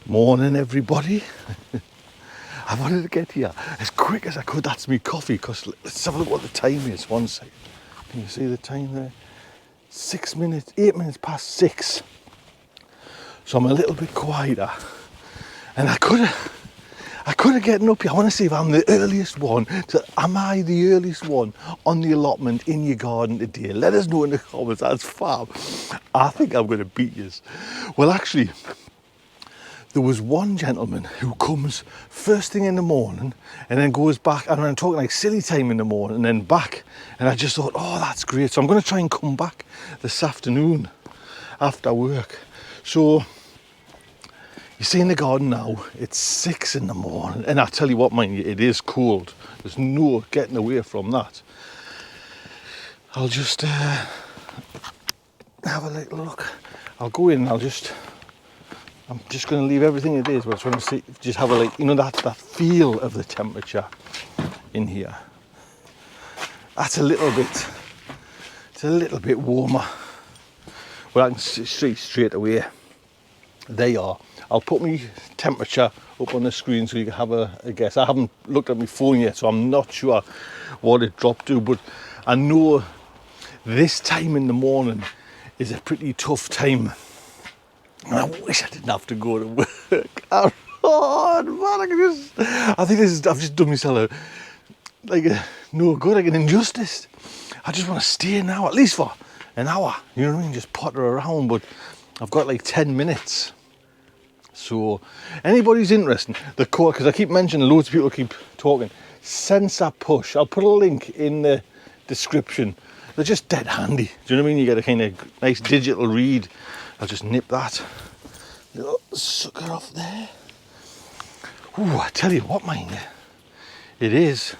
Morning, everybody. I wanted to get here as quick as I could. That's me coffee, because let's have a look what the time is. 1 second. Can you see the time there? 8 minutes past 6. So I'm a little bit quieter. And I could have gotten up here. I want to see if I'm the earliest one. Am I the earliest one on the allotment in your garden today? Let us know in the comments. That's fab. I think I'm going to beat you. Well, actually, there was one gentleman who comes first thing in the morning and then goes back, and I'm talking like silly time in the morning and then back. And I just thought, oh, that's great. So I'm going to try and come back this afternoon after work. So you see in the garden now, it's 6 in the morning. And I tell you what, mind you, it is cold. There's no getting away from that. I'll just have a little look. I'll go in and I'm just going to leave everything it is, but I just want to see, just have a that feel of the temperature in here. That's a little bit warmer. Well, I can see straight away. There you are. I'll put my temperature up on the screen so you can have a guess. I haven't looked at my phone yet, so I'm not sure what it dropped to, but I know this time in the morning is a pretty tough time. And I wish I didn't have to go to work. Oh, man, I've just done myself no good, like an injustice. I just want to stay now, at least for an hour. You know what I mean? Just potter around, but I've got like 10 minutes. So, anybody's interested, the code, because I keep mentioning, loads of people keep talking, sensor push. I'll put a link in the description. They're just dead handy. Do you know what I mean? You get a kind of nice digital read. I'll just nip that little sucker off there. Ooh, I tell you what, mind you, it is.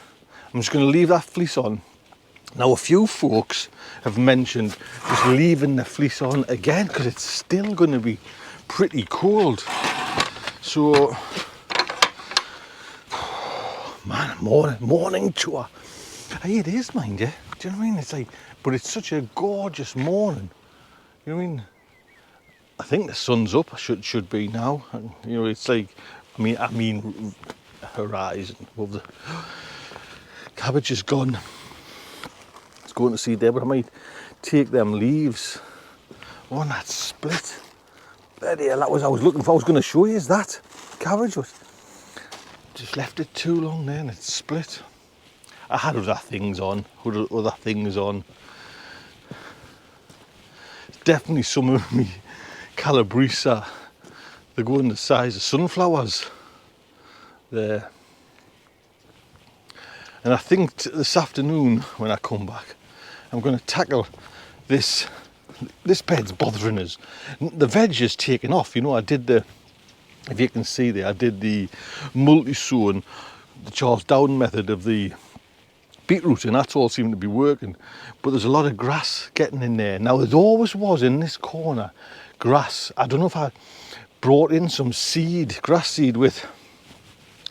I'm just going to leave that fleece on. Now, a few folks have mentioned just leaving the fleece on again because it's still going to be pretty cold. So, man, morning tour. Hey, it is, mind you. Do you know what I mean? It's like, but it's such a gorgeous morning. You know what I mean? I think the sun's up. Should be now. And, you know, it's like, I mean, horizon above the cabbage is gone. It's going to seed there, but I might take them leaves. Oh, and that split. Bloody hell, that was I was looking for. I was going to show you that cabbage was just left it too long there and it's split. I had other things on. Definitely some of me Calabresa, they're going the size of sunflowers there. And I think this afternoon when I come back, I'm going to tackle this bed's bothering us. The veg is taken off. You know, I did if you can see there, I did the multi-sown, the Charles Dowden method of the beetroot, and that's all seemed to be working. But there's a lot of grass getting in there. Now, there always was in this corner grass. I don't know if I brought in some grass seed with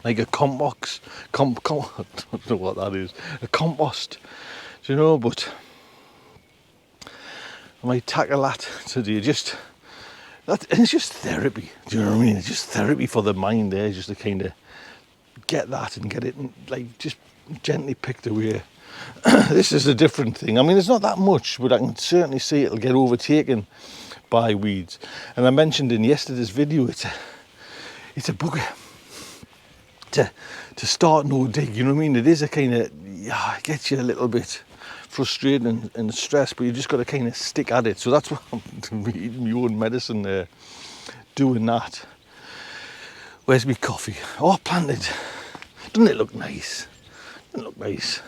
like a compost, I don't know what that is, a compost, do you know, but I might tackle that today. And it's just therapy, do you know what I mean? It's just therapy for the mind there, just to kind of get that and get it like just gently picked away. This is a different thing. I mean, it's not that much, but I can certainly see it'll get overtaken by weeds. And I mentioned in yesterday's video, it's a bugger to start no dig. You know what I mean? It is a kind of, it gets you a little bit frustrated and stressed, but you just got to kind of stick at it. So that's why I'm eating my own medicine there, doing that. Where's my coffee? Oh, planted. Doesn't it look nice? Doesn't it look nice?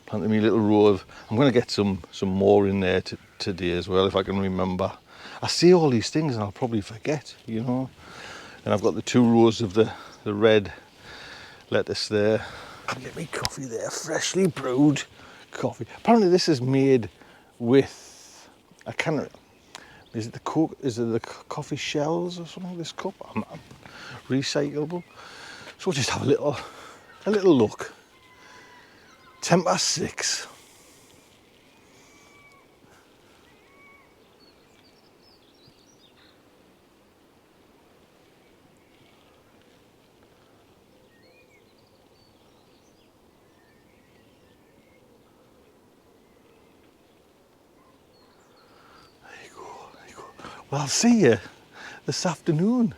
Planted me little row of. I'm going to get some more in there today as well, if I can remember. I see all these things and I'll probably forget, you know. And I've got the 2 rows of the red lettuce there. I'll get me coffee there, freshly brewed coffee. Apparently this is made with, is it the coffee shells or something, this cup? I'm recyclable. So we'll just have a little look. 6:10. But I'll see you this afternoon.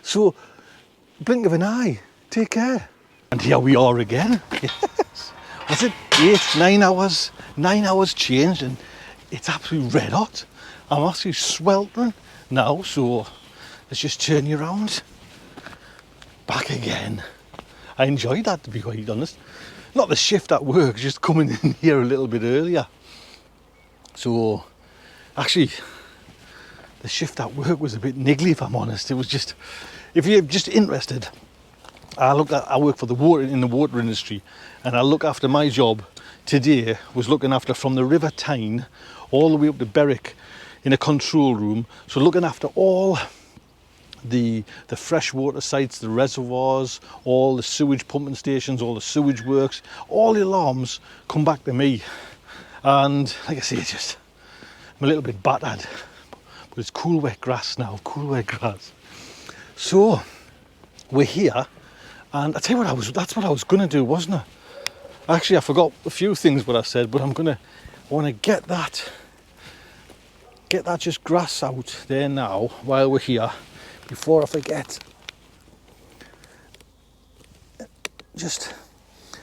So, blink of an eye. Take care. And here we are again. Yes. Was it 9 hours? 9 hours changed, and it's absolutely red hot. I'm actually sweltering now, so let's just turn you around. Back again. I enjoyed that, to be quite honest. Not the shift at work, just coming in here a little bit earlier. So, actually, the shift at work was a bit niggly, if I'm honest. It was just, if you're just interested, I work for the water industry, and I look after my job today was looking after from the River Tyne all the way up to Berwick in a control room. So looking after all the freshwater sites, the reservoirs, all the sewage pumping stations, all the sewage works, all the alarms come back to me. And like I say, I'm a little bit battered, but it's cool wet grass now, cool wet grass. So we're here, and I tell you what, that's what I was gonna do, wasn't I? Actually, I forgot a few things what I said, but I want to get that just grass out there now while we're here, before I forget. Just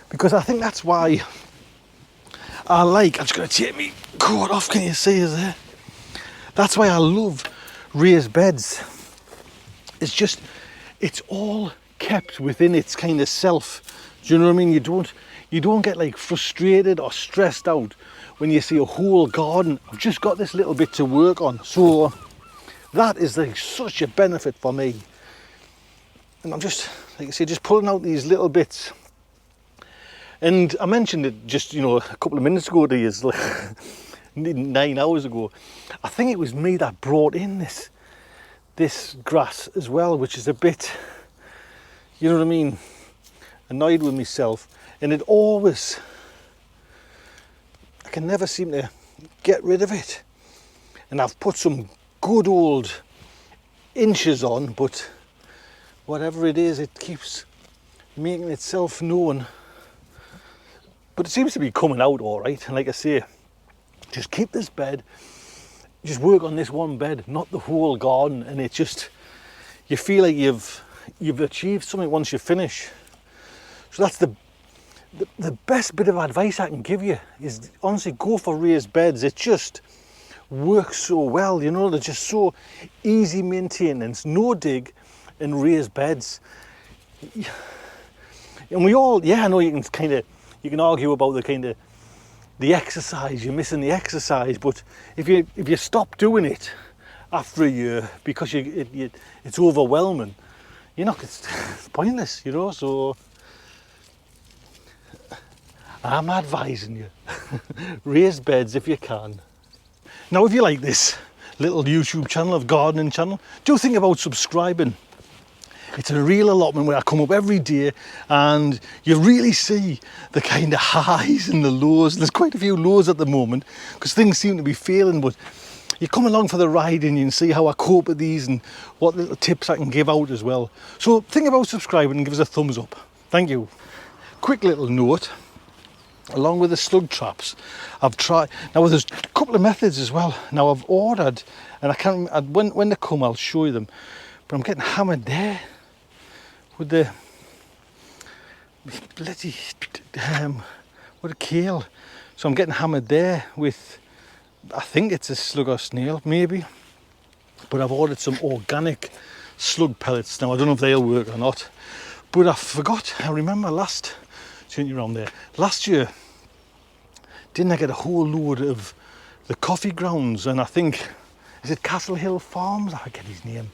because I think that's why I'm just going to take me coat off, can you see us there? That's why I love raised beds. It's all kept within its kind of self. Do you know what I mean? You don't get like frustrated or stressed out when you see a whole garden. I've just got this little bit to work on. So that is like such a benefit for me. And I'm just, like I say, just pulling out these little bits. And I mentioned it just, a couple of minutes ago to you, like 9 hours ago. I think it was me that brought in this grass as well, which is a bit, you know what I mean, annoyed with myself. And it always, I can never seem to get rid of it. And I've put some good old inches on, but whatever it is, it keeps making itself known. But it seems to be coming out all right. And like I say, just keep this bed, just work on this one bed, not the whole garden. And it just, you feel like you've achieved something once you finish. So that's the best bit of advice I can give you, is honestly go for raised beds. It just works so well, they're just so easy maintenance, no dig, and raised beds. And we all, I know you can argue about the exercise, you're missing the exercise, but if you stop doing it after a year because it's overwhelming, it's pointless, so I'm advising you, raised beds if you can. Now, if you like this little YouTube channel of gardening channel, do think about subscribing. It's a real allotment where I come up every day, and you really see the kind of highs and the lows. There's quite a few lows at the moment because things seem to be failing, but you come along for the ride and you can see how I cope with these and what little tips I can give out as well. So think about subscribing and give us a thumbs up. Thank you. Quick little note. Along with the slug traps, I've tried. Now there's a couple of methods as well. Now I've ordered, and I can't. When they come, I'll show you them. But I'm getting hammered there with the bloody with a kale. So I'm getting hammered there with, I think it's a slug or snail, maybe. But I've ordered some organic slug pellets. Now I don't know if they'll work or not. But I forgot. I remember turn you around there. Last year, didn't I get a whole load of the coffee grounds? And I think, is it Castle Hill Farms? I forget his name.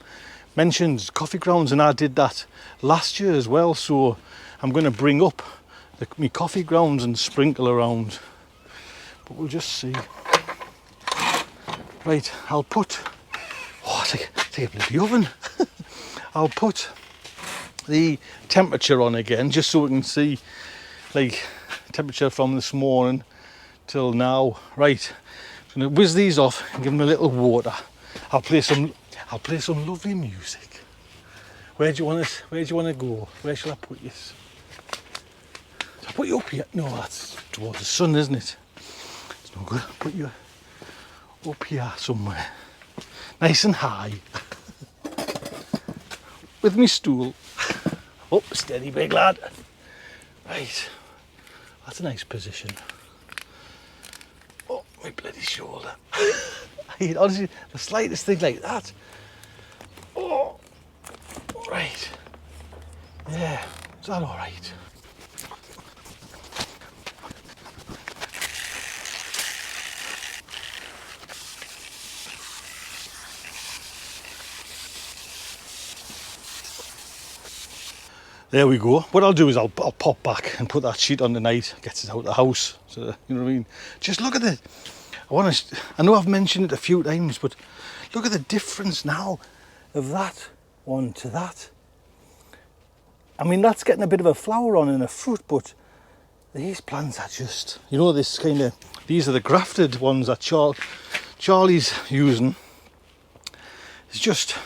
Mentions coffee grounds, and I did that last year as well. So I'm going to bring up my coffee grounds and sprinkle around. But we'll just see. Right, I'll put. Take a bloody oven. I'll put the temperature on again, just so we can see. Temperature from this morning till now. Right, I'm gonna whiz these off and give them a little water. I'll play some lovely music. Where do you want to go? Where shall I put you? Shall I put you up here? No, that's towards the sun, isn't it? It's no good. I'll put you up here somewhere. nice and high, with me stool. Oh, steady, big lad. Right, that's a nice position. Oh, my bloody shoulder. Honestly, the slightest thing like that. Oh, right. Yeah, is that all right? There we go. What I'll do is I'll pop back and put that sheet on tonight. Gets it out of the house. So, you know what I mean? Just look at it. I know I've mentioned it a few times, but look at the difference now of that one to that. I mean, that's getting a bit of a flower on and a fruit, but these plants are just, you know, these are the grafted ones that Charlie's using. It's just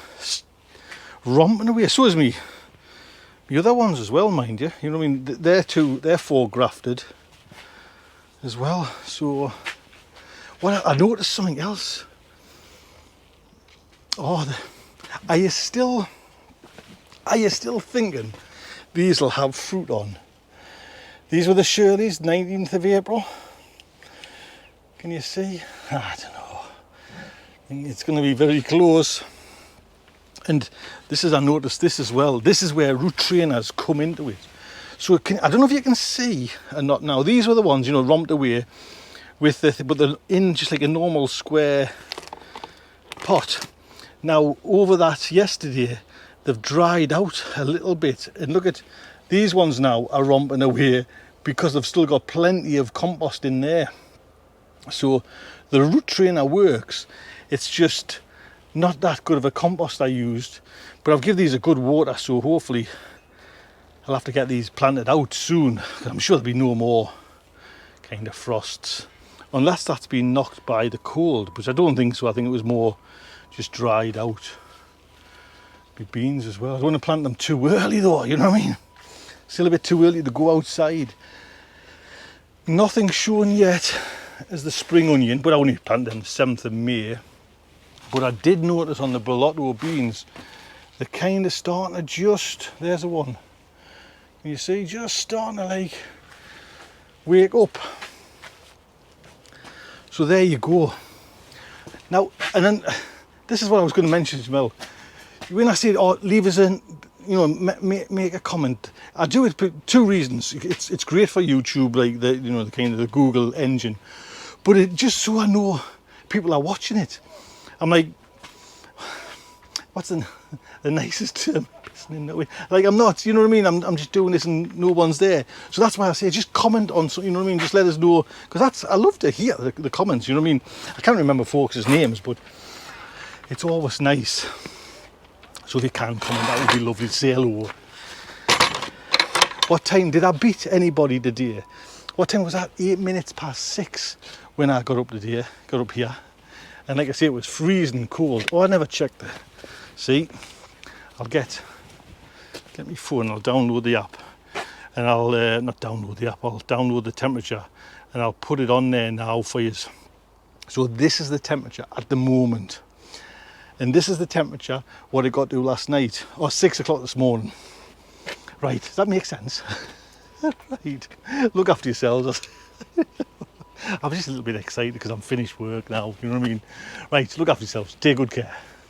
romping away. So is me. The other ones as well, mind you. You know what I mean? They're 4 grafted as well. So, I noticed something else. Oh, are you still thinking these will have fruit on? These were the Shirleys, 19th of April. Can you see? I don't know. I think it's going to be very close. And I noticed this as well. This is where root trainers come into it. So I don't know if you can see or not now. These were the ones, you know, romped away with but they're in just like a normal square pot. Now, over that yesterday, they've dried out a little bit. And look at these ones now are romping away because they've still got plenty of compost in there. So the root trainer works. It's just not that good of a compost I used, but I've given these a good water, so hopefully I'll have to get these planted out soon. I'm sure there'll be no more kind of frosts, unless that's been knocked by the cold, which I don't think so. I think it was more just dried out. Be beans as well. I don't want to plant them too early though, you know what I mean? Still a bit too early to go outside. Nothing shown yet as the spring onion, but I only planted on the 7th of May. But I did notice on the Bolotto beans, they're kind of starting to just, there's the one. You see, just starting to like wake up. So there you go. Now, and then this is what I was going to mention as well. When I said, oh, leave us in, you know, make a comment. I do it for 2 reasons. It's great for YouTube, like the, you know, the kind of the Google engine, but it just so I know people are watching it. I'm like, what's the nicest term? Like, I'm not, you know what I mean? I'm just doing this and no one's there. So that's why I say, just comment on something, you know what I mean? Just let us know, because I love to hear the comments, you know what I mean? I can't remember folks' names, but it's always nice. So if you can comment, that would be lovely to say hello. What time did I beat anybody today? What time was that? 8 minutes past 6 when I got up here. And like I say, it was freezing cold. Oh, I never checked it. See, I'll get my phone, I'll download the app, and I'll not download the app, I'll download the temperature, and I'll put it on there now for you. So this is the temperature at the moment, and this is the temperature what it got to last night, or 6 o'clock this morning. Right, does that make sense? Right, look after yourselves. I'm just a little bit excited because I'm finished work now, you know what I mean? Right, look after yourselves, take good care.